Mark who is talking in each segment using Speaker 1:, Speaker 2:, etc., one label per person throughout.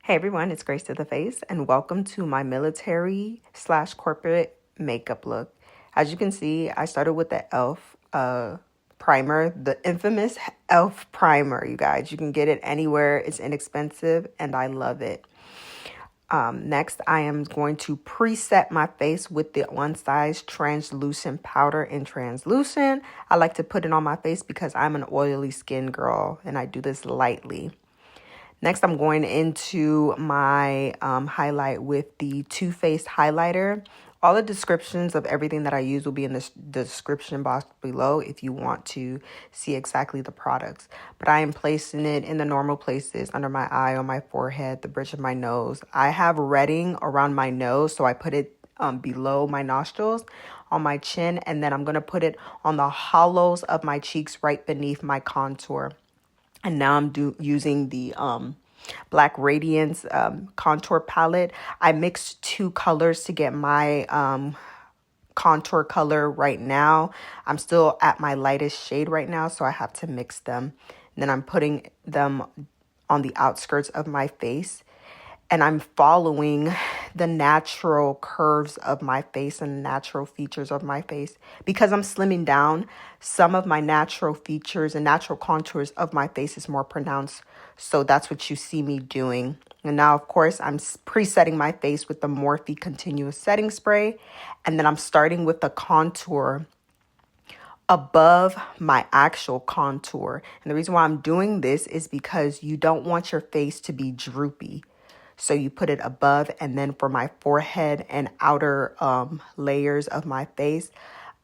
Speaker 1: Hey everyone, it's Grace to the Face, and welcome to my military slash corporate makeup look. As you can see, I started with the e.l.f. Primer, the infamous e.l.f. primer, you guys. You can get it anywhere. It's inexpensive, and I love it. Next, I am going to preset my face with the One Size translucent powder in translucent. I like to put it on my face because I'm an oily skin girl, and I do this lightly. Next, I'm going into my highlight with the Too Faced highlighter. All the descriptions of everything that I use will be in the description box below if you want to see exactly the products. But I am placing it in the normal places, under my eye, on my forehead, the bridge of my nose. I have redding around my nose, so I put it below my nostrils, on my chin, and then I'm going to put it on the hollows of my cheeks right beneath my contour. And now I'm using the Black Radiance contour palette. I mixed two colors to get my contour color right now. I'm still at my lightest shade right now, so I have to mix them. And then I'm putting them on the outskirts of my face. And I'm following the natural curves of my face and natural features of my face. Because I'm slimming down, some of my natural features and natural contours of my face is more pronounced. So that's what you see me doing. And now, of course, I'm presetting my face with the Morphe Continuous Setting Spray. And then I'm starting with the contour above my actual contour. And the reason why I'm doing this is because you don't want your face to be droopy. So you put it above, and then for my forehead and outer layers of my face,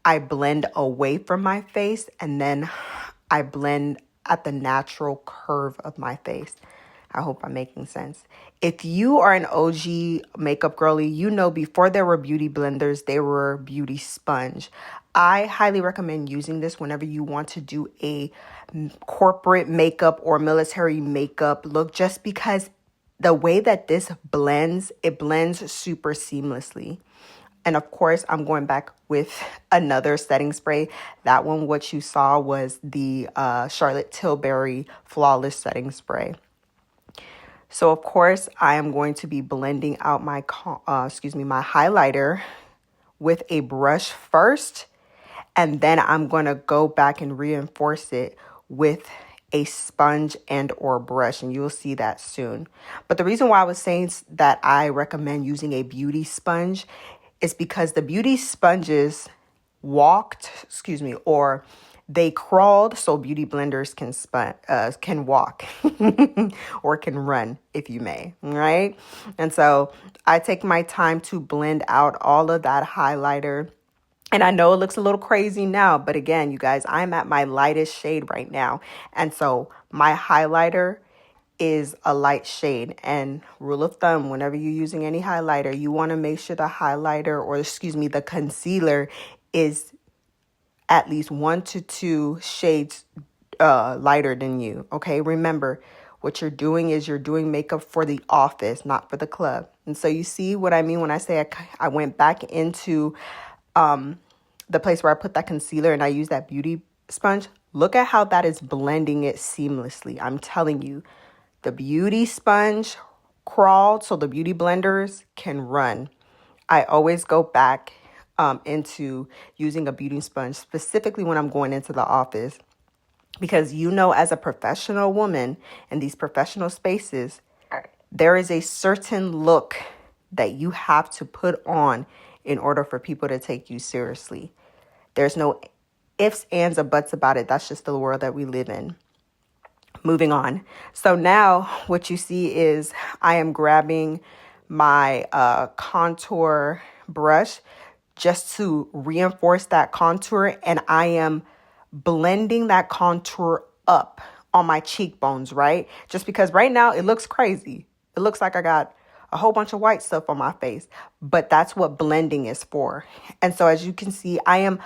Speaker 1: I blend away from my face, and then I blend at the natural curve of my face. I hope I'm making sense. If you are an OG makeup girly, you know before there were beauty blenders, they were beauty sponge. I highly recommend using this whenever you want to do a corporate makeup or military makeup look, just because the way that this blends, it blends super seamlessly. And of course, I'm going back with another setting spray. That one, what you saw was the Charlotte Tilbury Flawless Setting Spray. So of course, I am going to be blending out my my highlighter with a brush first, and then I'm going to go back and reinforce it with a sponge and or brush, and you'll see that soon. But the reason why I was saying that I recommend using a beauty sponge is because the beauty sponges or they crawled so beauty blenders can walk or can run, if you may, right? And so I take my time to blend out all of that highlighter. And I know it looks a little crazy now, but again, you guys, I'm at my lightest shade right now. And so my highlighter is a light shade. And rule of thumb, whenever you're using any highlighter, you want to make sure the highlighter the concealer is at least 1 to 2 shades lighter than you. Okay, remember, what you're doing is you're doing makeup for the office, not for the club. And so you see what I mean when I say I went back into the place where I put that concealer and I use that beauty sponge. Look at how that is blending it seamlessly. I'm telling you, the beauty sponge crawled so the beauty blenders can run. I always go back into using a beauty sponge, specifically when I'm going into the office, because as a professional woman in these professional spaces, there is a certain look that you have to put on in order for people to take you seriously. There's no ifs, ands, or buts about it. That's just the world that we live in. Moving on. So now what you see is I am grabbing my contour brush just to reinforce that contour, and I am blending that contour up on my cheekbones, right? Just because right now it looks crazy. It looks like I got a whole bunch of white stuff on my face, but that's what blending is for. And so as you can see, I am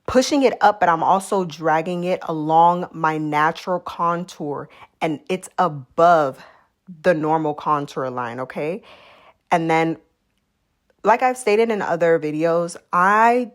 Speaker 1: pushing it up, but I'm also dragging it along my natural contour, and it's above the normal contour line, okay? And then, like I've stated in other videos, I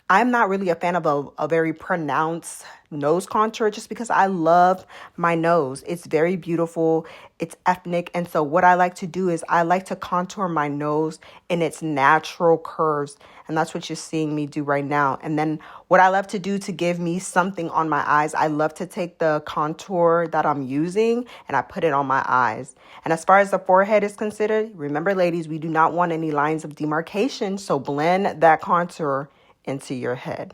Speaker 1: I'm not really a fan of a very pronounced nose contour just because I love my nose. It's very beautiful. It's ethnic. And so what I like to do is I like to contour my nose in its natural curves. And that's what you're seeing me do right now. And then what I love to do to give me something on my eyes, I love to take the contour that I'm using and I put it on my eyes. And as far as the forehead is considered, remember, ladies, we do not want any lines of demarcation. So blend that contour into your head.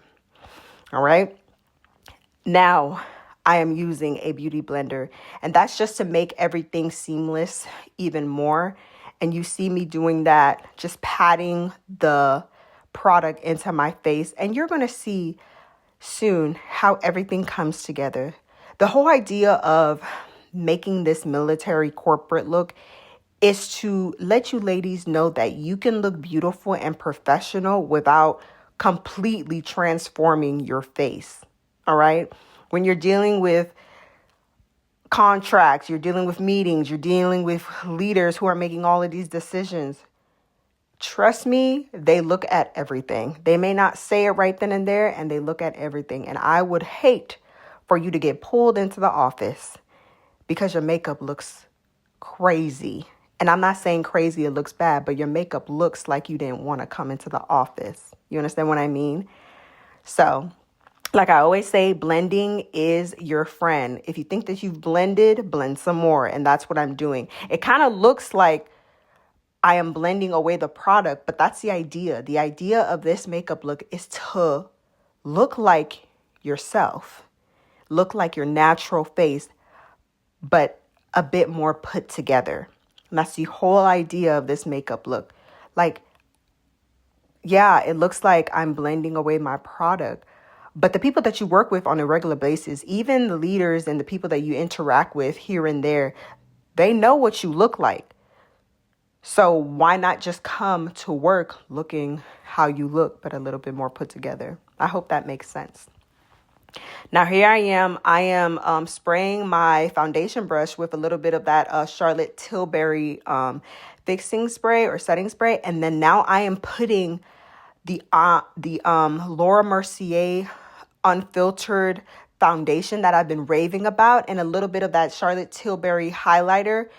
Speaker 1: All right. Now I am using a beauty blender, and that's just to make everything seamless even more. And you see me doing that, just patting the product into my face, and you're going to see soon how everything comes together. The whole idea of making this military corporate look is to let you ladies know that you can look beautiful and professional without completely transforming your face. All right. When you're dealing with contracts, you're dealing with meetings, you're dealing with leaders who are making all of these decisions. Trust me, they look at everything. They may not say it right then and there, and they look at everything. And I would hate for you to get pulled into the office because your makeup looks crazy. And I'm not saying crazy, it looks bad, but your makeup looks like you didn't want to come into the office. You understand what I mean? So, like I always say, blending is your friend. If you think that you've blended, blend some more. And that's what I'm doing. It kind of looks like I am blending away the product, but that's the idea. The idea of this makeup look is to look like yourself, look like your natural face, but a bit more put together. And that's the whole idea of this makeup look. Like, yeah, it looks like I'm blending away my product, but the people that you work with on a regular basis, even the leaders and the people that you interact with here and there, they know what you look like. So why not just come to work looking how you look, but a little bit more put together? I hope that makes sense. Now here I am spraying my foundation brush with a little bit of that Charlotte Tilbury fixing spray or setting spray. And then now I am putting the Laura Mercier unfiltered foundation that I've been raving about and a little bit of that Charlotte Tilbury highlighter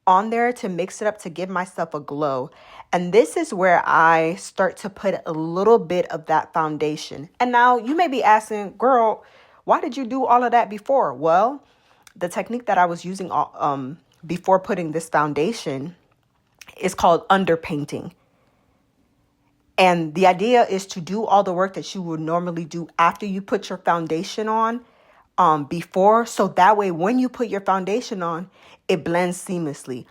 Speaker 1: on there to mix it up to give myself a glow. And this is where I start to put a little bit of that foundation. And now you may be asking, girl, why did you do all of that before? Well, the technique that I was using before putting this foundation is called underpainting. And the idea is to do all the work that you would normally do after you put your foundation on before. So that way, when you put your foundation on, it blends seamlessly.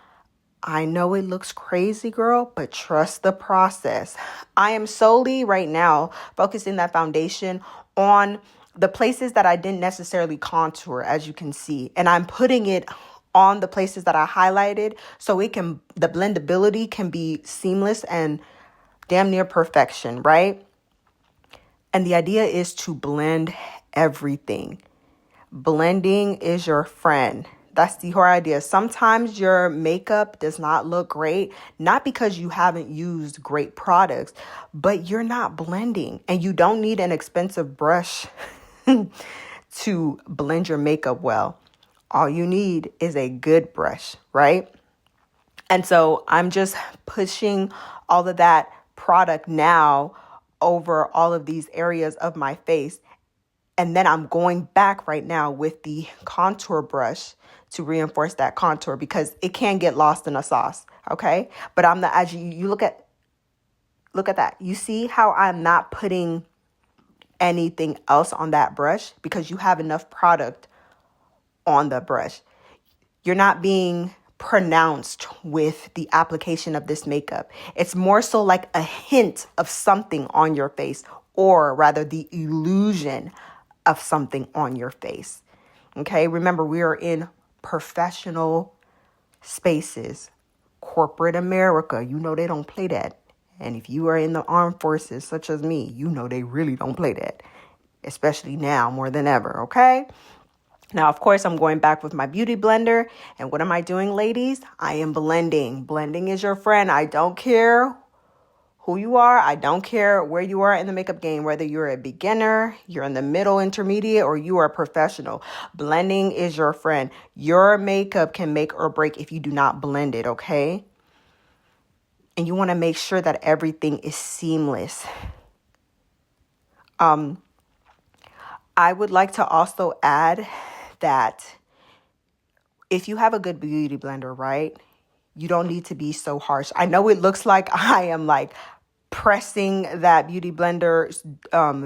Speaker 1: I know it looks crazy, girl, but trust the process. I am solely right now focusing that foundation on the places that I didn't necessarily contour, as you can see. And I'm putting it on the places that I highlighted so the blendability can be seamless and damn near perfection, right? And the idea is to blend everything. Blending is your friend. That's the whole idea. Sometimes your makeup does not look great, not because you haven't used great products, but you're not blending. And you don't need an expensive brush to blend your makeup well. All you need is a good brush, right? And so I'm just pushing all of that product now over all of these areas of my face. And then I'm going back right now with the contour brush to reinforce that contour because it can get lost in a sauce. Okay. But as you look at that, you see how I'm not putting anything else on that brush because you have enough product on the brush. You're not being pronounced with the application of this makeup. It's more so like a hint of something on your face, or rather the illusion of something on your face. Okay, remember, we are in professional spaces, corporate America. You know they don't play that. And if you are in the armed forces, such as me, you know they really don't play that, especially now more than ever. Okay. Now, of course, I'm going back with my beauty blender. And what am I doing, ladies? I am blending. Blending is your friend. I don't care who you are. I don't care where you are in the makeup game, whether you're a beginner, you're in the middle, intermediate, or you are a professional. Blending is your friend. Your makeup can make or break if you do not blend it, okay? And you want to make sure that everything is seamless. I would like to also add that if you have a good beauty blender, right, you don't need to be so harsh. I know it looks like I am like pressing that beauty blender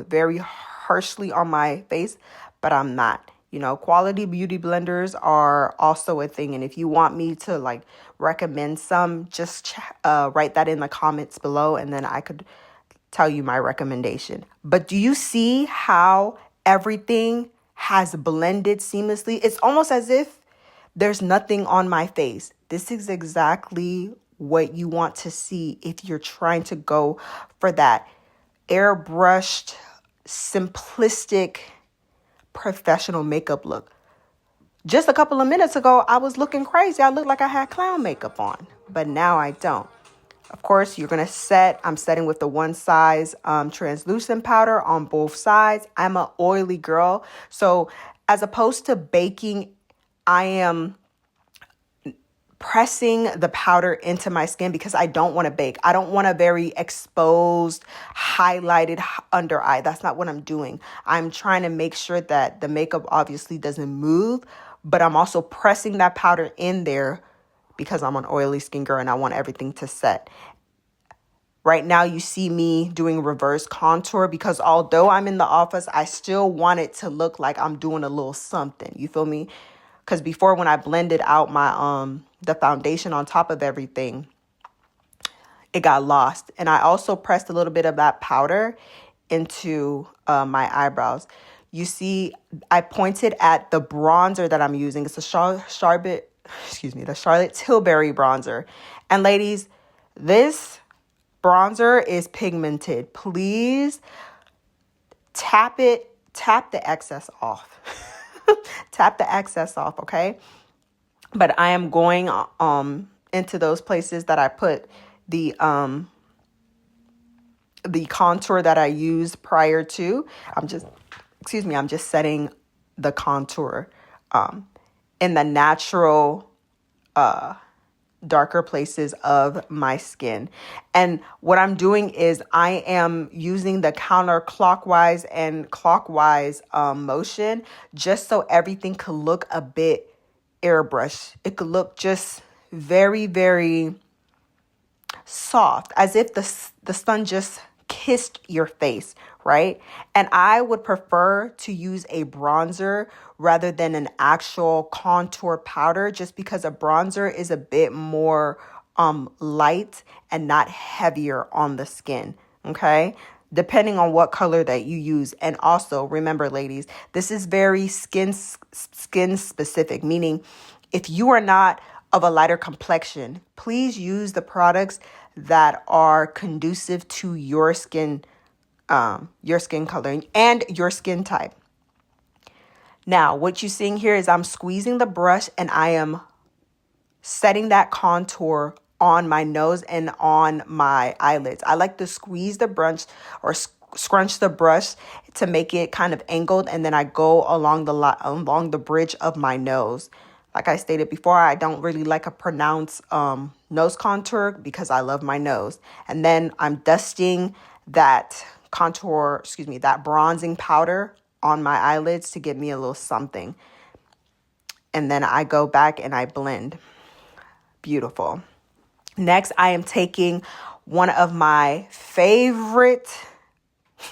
Speaker 1: very harshly on my face, but I'm not. You know, quality beauty blenders are also a thing. And if you want me to like recommend some, just write that in the comments below and then I could tell you my recommendation. But do you see how everything has blended seamlessly? It's almost as if there's nothing on my face. This is exactly what you want to see if you're trying to go for that airbrushed, simplistic, professional makeup look. Just a couple of minutes ago, I was looking crazy. I looked like I had clown makeup on, but now I don't. Of course, you're going to set, I'm setting with the one size translucent powder on both sides. I'm an oily girl. So as opposed to baking, I am pressing the powder into my skin because I don't want to bake. I don't want a very exposed, highlighted under eye. That's not what I'm doing. I'm trying to make sure that the makeup obviously doesn't move, but I'm also pressing that powder in there because I'm an oily skin girl and I want everything to set. Right now, you see me doing reverse contour because although I'm in the office, I still want it to look like I'm doing a little something. You feel me? Because before, when I blended out my the foundation on top of everything, it got lost. And I also pressed a little bit of that powder into my eyebrows. You see, I pointed at the bronzer that I'm using. It's the Charlotte Tilbury bronzer. And ladies, this bronzer is pigmented. Please tap the excess off. Tap the excess off, okay? But I am going into those places that I put the contour that I used prior to. I'm just setting the contour in the natural darker places of my skin. And what I'm doing is I am using the counterclockwise and clockwise motion just so everything could look a bit airbrushed. It could look just very, very soft, as if the sun just kissed your face, right? And I would prefer to use a bronzer rather than an actual contour powder, just because a bronzer is a bit more light and not heavier on the skin, okay? Depending on what color that you use. And also remember, ladies, this is very skin specific, meaning if you are not of a lighter complexion, please use the products that are conducive to your skin color and your skin type. Now, what you're seeing here is I'm squeezing the brush and I am setting that contour on my nose and on my eyelids. I like to squeeze the brush or scrunch the brush to make it kind of angled, and then I go along the bridge of my nose. Like I stated before, I don't really like a pronounced nose contour because I love my nose. And then I'm dusting that that bronzing powder on my eyelids to give me a little something. And then I go back and I blend. Beautiful. Next, I am taking one of my favorite,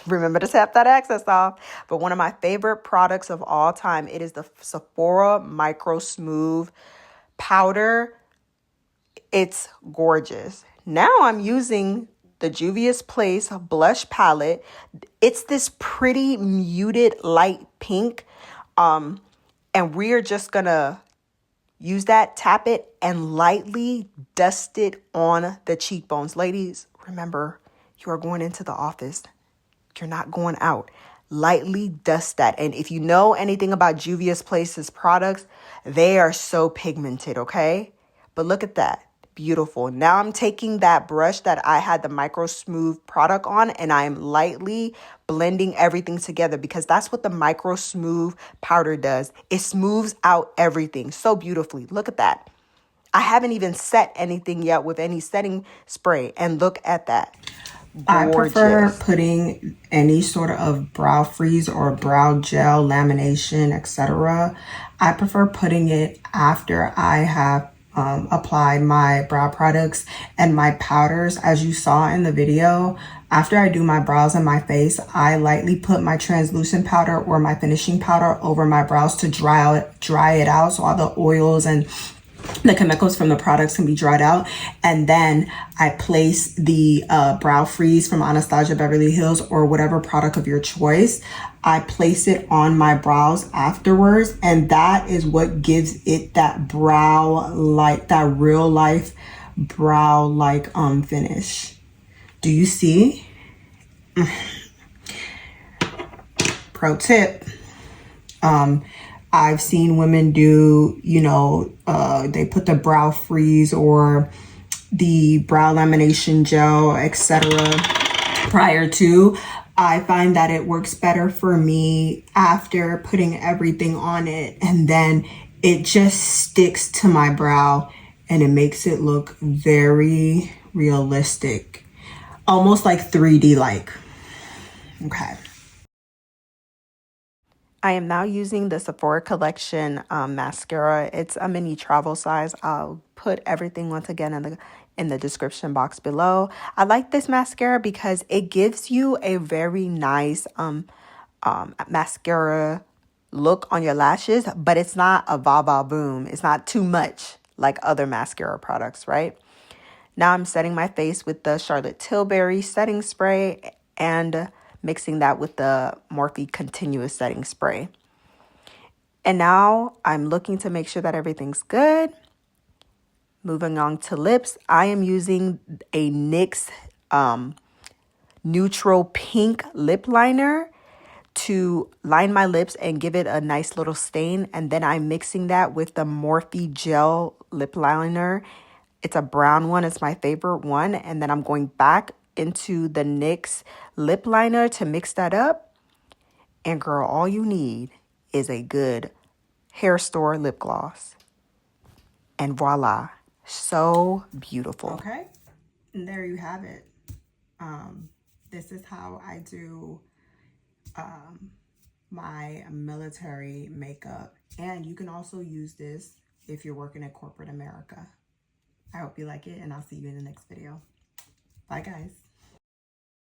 Speaker 1: remember to tap that excess off, but one of my favorite products of all time. It is the Sephora Micro Smooth Powder. It's gorgeous. Now I'm using the Juvia's Place blush palette. It's this pretty muted light pink. And we're just gonna use that, tap it, and lightly dust it on the cheekbones. Ladies, remember, you are going into the office. You're not going out. Lightly dust that. And if you know anything about Juvia's Place's products, they are so pigmented, okay? But look at that. beautiful. Now I'm taking that brush that I had the Micro Smooth product on, and I am lightly blending everything together, because that's what the Micro Smooth powder does. It smooths out everything so beautifully. Look at that. I haven't even set anything yet with any setting spray, and look at that. Gorgeous. I prefer putting any sort of brow freeze or brow gel, lamination, etc. I prefer putting it after I have applied my brow products and my powders. As you saw in the video, after I do my brows and my face, I lightly put my translucent powder or my finishing powder over my brows to dry it out, so all the oils and the chemicals from the products can be dried out. And then I place the brow freeze from Anastasia, Beverly Hills, or whatever product of your choice. I place it on my brows afterwards, and that is what gives it that brow like, that real life brow like finish. Do you see? Pro tip. I've seen women do, they put the brow freeze or the brow lamination gel, etc. prior to. I find that it works better for me after putting everything on it, and then it just sticks to my brow and it makes it look very realistic, almost like 3D like. Okay. I am now using the Sephora Collection mascara. It's a mini travel size. I'll put everything once again in the description box below. I like this mascara because it gives you a very nice mascara look on your lashes, but it's not a va boom. It's not too much like other mascara products, right? Now I'm setting my face with the Charlotte Tilbury setting spray and mixing that with the Morphe Continuous Setting Spray. And now I'm looking to make sure that everything's good. Moving on to lips, I am using a NYX neutral pink lip liner to line my lips and give it a nice little stain. And then I'm mixing that with the Morphe gel lip liner. It's a brown one. It's my favorite one. And then I'm going back into the NYX lip liner to mix that up. And girl, all you need is a good hair store lip gloss. And voila, so beautiful. Okay, and there you have it. This is how I do my military makeup. And you can also use this if you're working at corporate America. I hope you like it, and I'll see you in the next video. Bye, guys.